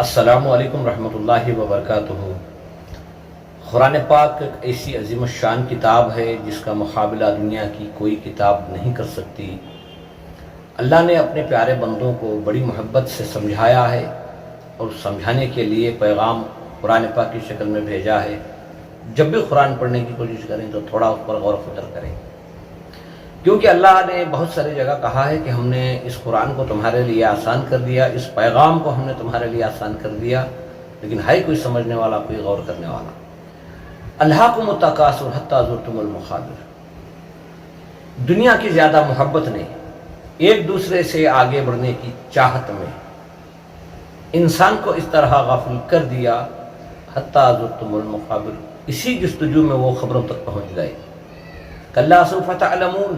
السلام علیکم رحمۃ اللہ وبرکاتہ۔ قرآن پاک ایک ایسی عظیم الشان کتاب ہے جس کا مقابلہ دنیا کی کوئی کتاب نہیں کر سکتی۔ اللہ نے اپنے پیارے بندوں کو بڑی محبت سے سمجھایا ہے اور سمجھانے کے لیے پیغام قرآن پاک کی شکل میں بھیجا ہے۔ جب بھی قرآن پڑھنے کی کوشش کریں تو تھوڑا اس پر غور و فکر کریں، کیونکہ اللہ نے بہت ساری جگہ کہا ہے کہ ہم نے اس قرآن کو تمہارے لیے آسان کر دیا، اس پیغام کو ہم نے تمہارے لیے آسان کر دیا، لیکن ہے کوئی سمجھنے والا، کوئی غور کرنے والا؟ الہاکم التکاثر حتی زرتم المقابر۔ دنیا کی زیادہ محبت نے ایک دوسرے سے آگے بڑھنے کی چاہت میں انسان کو اس طرح غافل کر دیا، حتی زرتم المقابر، اسی جستجو میں وہ خبروں تک پہنچ گئے۔ کلا سوف تعلمون،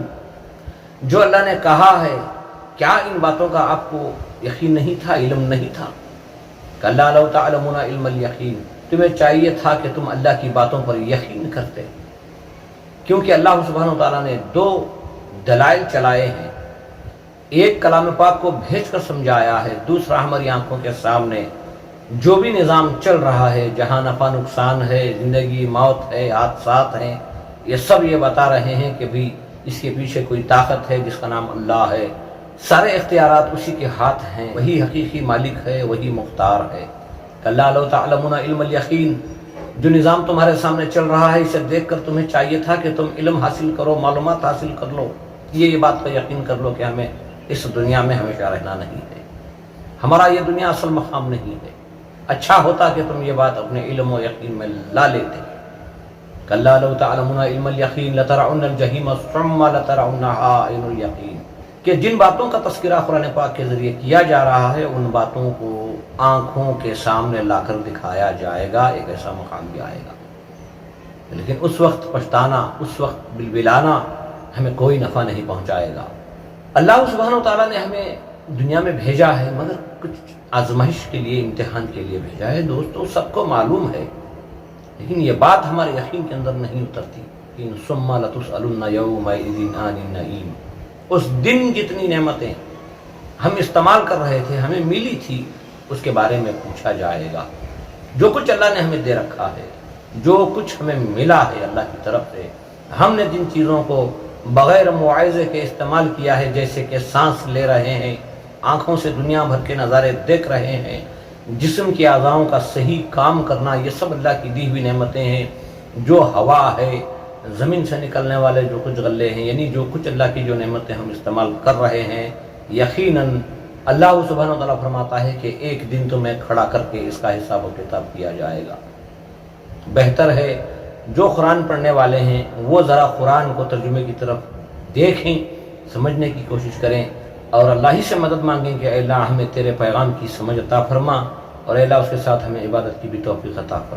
جو اللہ نے کہا ہے، کیا ان باتوں کا آپ کو یقین نہیں تھا، علم نہیں تھا؟ کلا لو تعلمون علم الیقین، تمہیں چاہیے تھا کہ تم اللہ کی باتوں پر یقین کرتے، کیونکہ اللہ سبحانہ وتعالیٰ نے دو دلائل چلائے ہیں۔ ایک کلام پاک کو بھیج کر سمجھایا ہے، دوسرا ہماری آنکھوں کے سامنے جو بھی نظام چل رہا ہے، جہاں نفع نقصان ہے، زندگی موت ہے، حادثات ہیں، یہ سب یہ بتا رہے ہیں کہ بھی اس کے پیچھے کوئی طاقت ہے جس کا نام اللہ ہے۔ سارے اختیارات اسی کے ہاتھ ہیں، وہی حقیقی مالک ہے، وہی مختار ہے۔ کلا لو تعلمون علم الیقین، جو نظام تمہارے سامنے چل رہا ہے اسے دیکھ کر تمہیں چاہیے تھا کہ تم علم حاصل کرو، معلومات حاصل کر لو، یہ بات پر یقین کر لو کہ ہمیں اس دنیا میں ہمیشہ رہنا نہیں ہے، ہمارا یہ دنیا اصل مقام نہیں ہے۔ اچھا ہوتا کہ تم یہ بات اپنے علم و یقین میں لا لیتے۔ کلا لو تعلمون علم الیقین لترون الجحیم ثم لترونها عین الیقین، کہ جن باتوں کا تذکرہ قرآن پاک کے ذریعے کیا جا رہا ہے ان باتوں کو آنکھوں کے سامنے لا کر دکھایا جائے گا، ایک ایسا مقام بھی آئے گا، لیکن اس وقت پچھتانا، اس وقت بلبلانا ہمیں کوئی نفع نہیں پہنچائے گا۔ اللہ سبحانہ وتعالیٰ نے ہمیں دنیا میں بھیجا ہے، مگر کچھ آزمائش کے لیے، امتحان کے لیے بھیجا ہے۔ دوستو، سب کو معلوم ہے، لیکن یہ بات ہمارے یقین کے اندر نہیں اترتی۔ ثم لتسألن یومئذ عن النعیم، اس دن جتنی نعمتیں ہم استعمال کر رہے تھے، ہمیں ملی تھی، اس کے بارے میں پوچھا جائے گا۔ جو کچھ اللہ نے ہمیں دے رکھا ہے، جو کچھ ہمیں ملا ہے اللہ کی طرف سے، ہم نے جن چیزوں کو بغیر معاوضے کے استعمال کیا ہے، جیسے کہ سانس لے رہے ہیں، آنکھوں سے دنیا بھر کے نظارے دیکھ رہے ہیں، جسم کی اعضاؤں کا صحیح کام کرنا، یہ سب اللہ کی دی ہوئی نعمتیں ہیں۔ جو ہوا ہے، زمین سے نکلنے والے جو کچھ غلے ہیں، یعنی جو کچھ اللہ کی جو نعمتیں ہم استعمال کر رہے ہیں، یقیناً اللہ سبحانہ وتعالیٰ فرماتا ہے کہ ایک دن تمہیں کھڑا کر کے اس کا حساب و کتاب کیا جائے گا۔ بہتر ہے جو قرآن پڑھنے والے ہیں وہ ذرا قرآن کو ترجمے کی طرف دیکھیں، سمجھنے کی کوشش کریں، اور اللہ ہی سے مدد مانگیں کہ اے اللہ ہمیں تیرے پیغام کی سمجھ عطا فرما، اور اے اللہ اس کے ساتھ ہمیں عبادت کی بھی توفیق عطا فرما۔